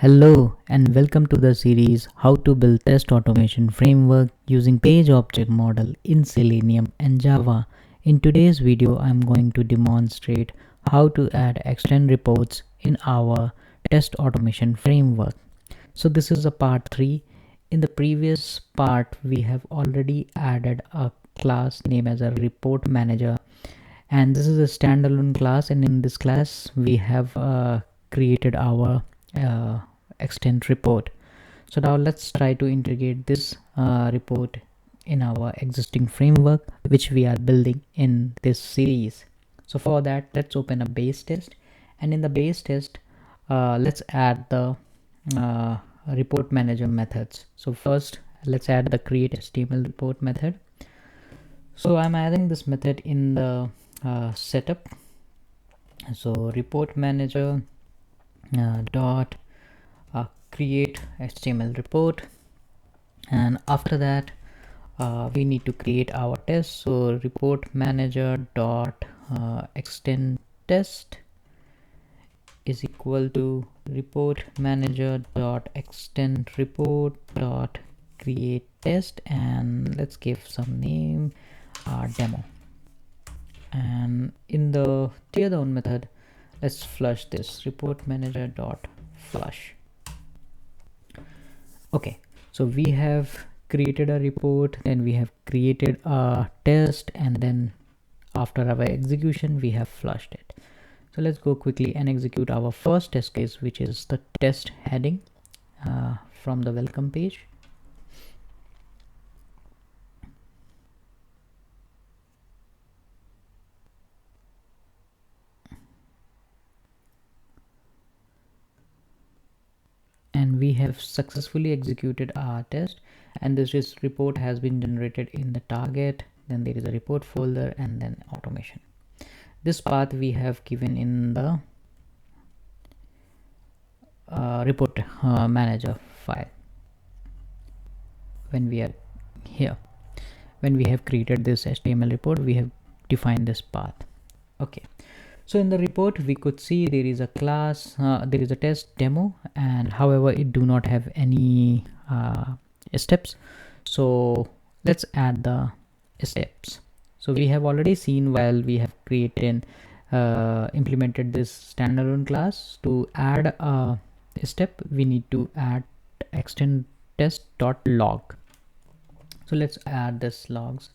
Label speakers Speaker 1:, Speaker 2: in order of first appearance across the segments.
Speaker 1: Hello and welcome to the series How to Build Test Automation Framework using Page Object Model in Selenium and Java. In today's video, I'm going to demonstrate how to add extend reports in our test automation framework. So this is a part 3. In the previous part, we have already added a class name as a report manager, and this is a standalone class, and in this class we have created our extend report. So now let's try to integrate this report in our existing framework which we are building in this series. So for that, let's open a base test, and in the base test let's add the report manager methods. So first let's add the create HTML report method. So I'm adding this method in the setup. So report manager dot create HTML report, and after that we need to create our test. So report manager dot extend test is equal to report manager dot extend report dot create test, and let's give some name demo. And in the tear down method, let's flush this report manager dot flush. Okay, so we have created a report, then we have created a test, and then after our execution we have flushed it. So let's go quickly and execute our first test case, which is the test heading from the welcome page. And we have successfully executed our test, and this report has been generated in the target. Then there is a report folder and then automation. This path we have given in the report manager file. When we are here, when we have created this HTML report, we have defined this path. Okay, so in the report we could see there is a class, there is a test demo, and however it do not have any steps. So let's add the steps. So we have already seen, while we have created implemented this standalone class, to add a step we need to add extend test.log. So let's add this logs.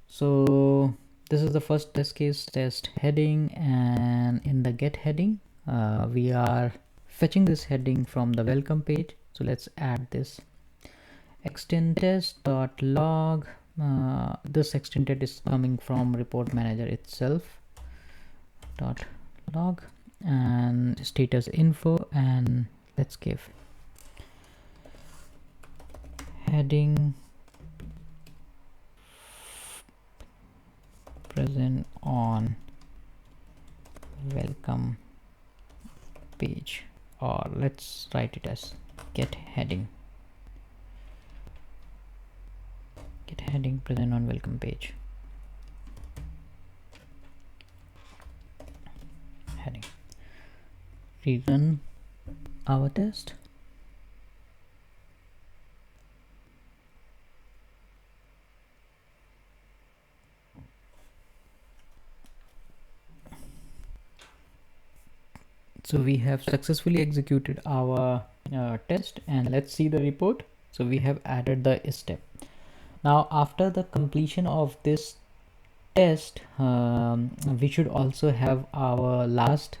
Speaker 1: So this is the first test case, test heading, and in the get heading we are fetching this heading from the welcome page. So let's add this extend test.log. This extended is coming from report manager itself .log, and status info, and let's give heading present on welcome page, or let's write it as get heading present on welcome page heading. Rerun our test. So we have successfully executed our test, and let's see the report. So we have added the step. Now after the completion of this test, we should also have our last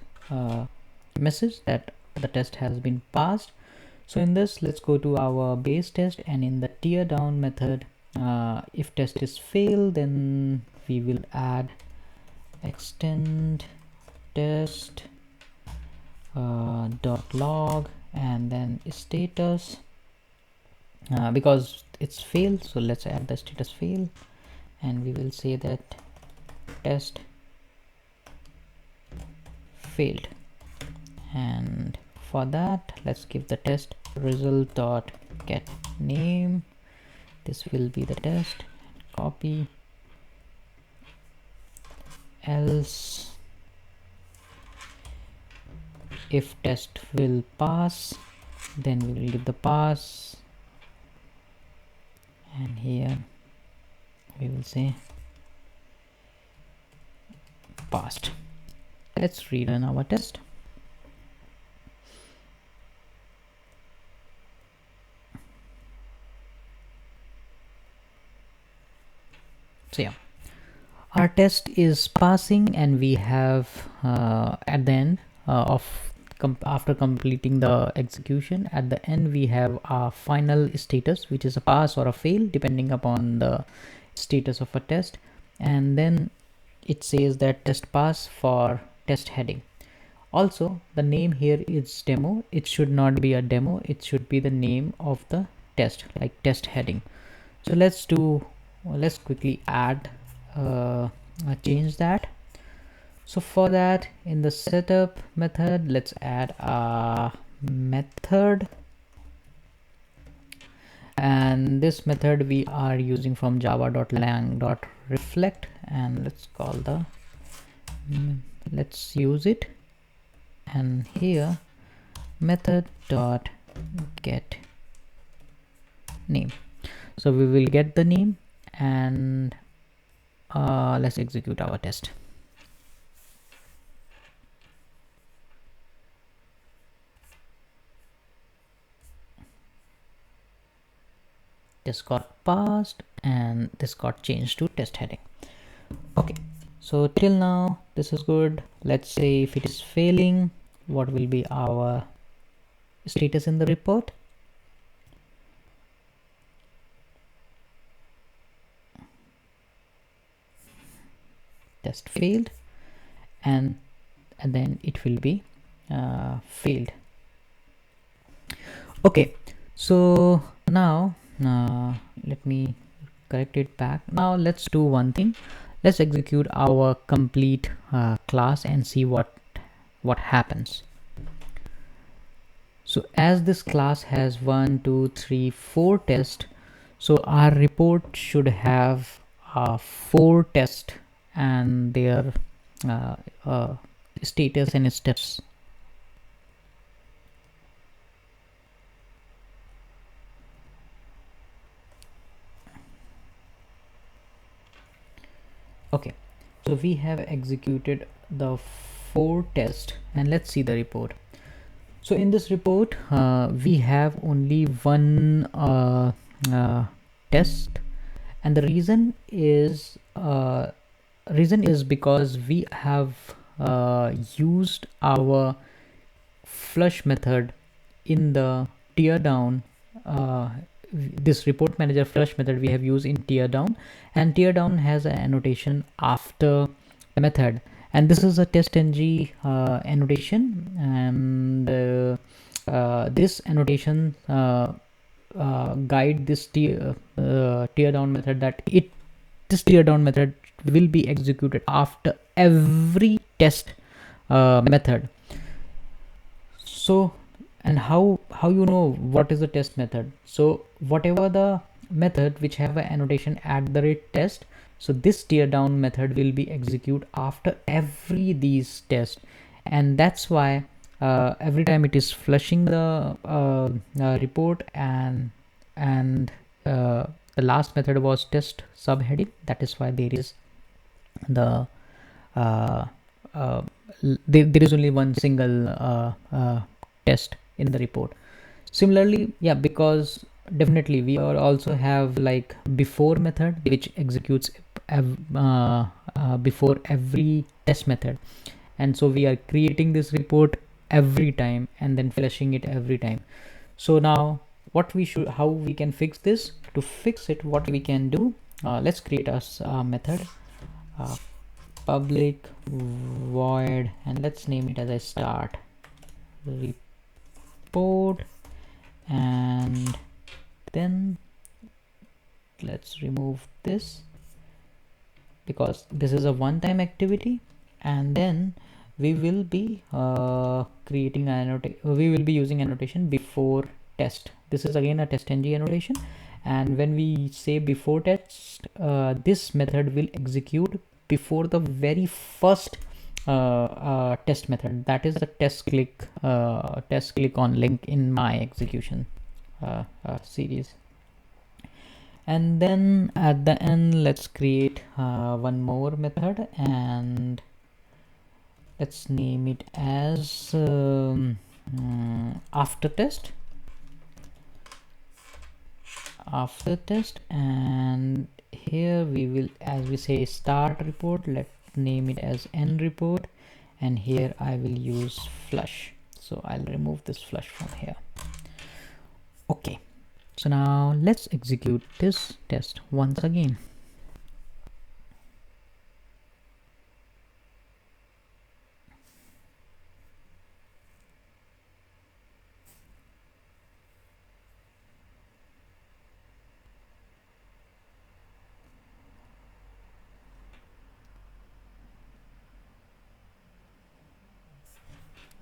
Speaker 1: message that the test has been passed. So in this, let's go to our base test, and in the tear down method, if test is failed, then we will add extend test .log and then status, because it's failed. So let's add the status fail, and we will say that test failed. And for that, let's give the test result dot get name. This will be the test. Copy, else if test will pass, then we will give the pass, and here we will say passed. Let's rerun our test. So yeah, our test is passing, and we have at the end of after completing the execution, at the end we have our final status, which is a pass or a fail depending upon the status of a test, and then it says that test pass for test heading. Also, the name here is demo. It should not be a demo, it should be the name of the test, like test heading. So let's quickly add change that. So for that, in the setup method, let's add a method, and this method we are using from java.lang.reflect, and let's call the let's use it, and here method dot get name. So we will get the name, and let's execute our test. This got passed, and this got changed to test heading. Okay, so till now this is good. Let's say if it is failing, what will be our status in the report? Test failed, and then it will be failed. Okay, so now let me correct it back. Now let's do one thing. Let's execute our complete class and see what happens. So as this class has 1 2 3 4 tests, so our report should have 4 tests and their status and steps. Okay, so we have executed the 4 tests, and let's see the report. So in this report we have only one test, and the reason is because we have used our flush method in the tear down. This report manager flush method we have used in tear down, and tear down has an annotation after the method, and this is a TestNG annotation, and this annotation guide this tear down method, that this tear down method will be executed after every test method. So, and how you know what is the test method? So whatever the method which have an annotation @test, so this tear down method will be executed after every these tests, and that's why every time it is flushing the report, and the last method was test subheading. That is why there is the there is only one single test in the report. Similarly, yeah, because definitely we also have like before method which executes before every test method, and so we are creating this report every time and then flashing it every time. So now how we can fix this? To fix it, what we can do, let's create a method, public void, and let's name it as a start report, and then let's remove this because this is a one-time activity, and then we will be creating we will be using annotation before test. This is again a TestNG annotation, and when we say before test, this method will execute before the very first test method, that is the test click on link in my execution series. And then at the end, let's create one more method, and let's name it as after test. And here we will, as we say, start report, let's name it as end report, and here I will use flush, so I'll remove this flush from here. Okay, so now let's execute this test once again.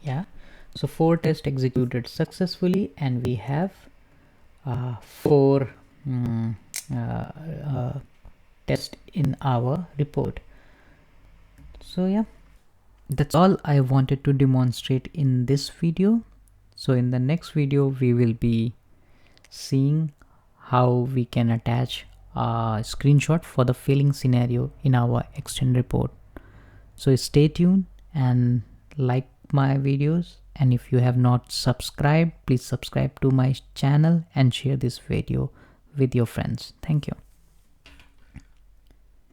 Speaker 1: Yeah, so 4 tests executed successfully, and we have 4 tests in our report. So yeah, that's all I wanted to demonstrate in this video. So in the next video we will be seeing how we can attach a screenshot for the failing scenario in our extend report. So stay tuned and like my videos, and if you have not subscribed, please subscribe to my channel and share this video with your friends. Thank you.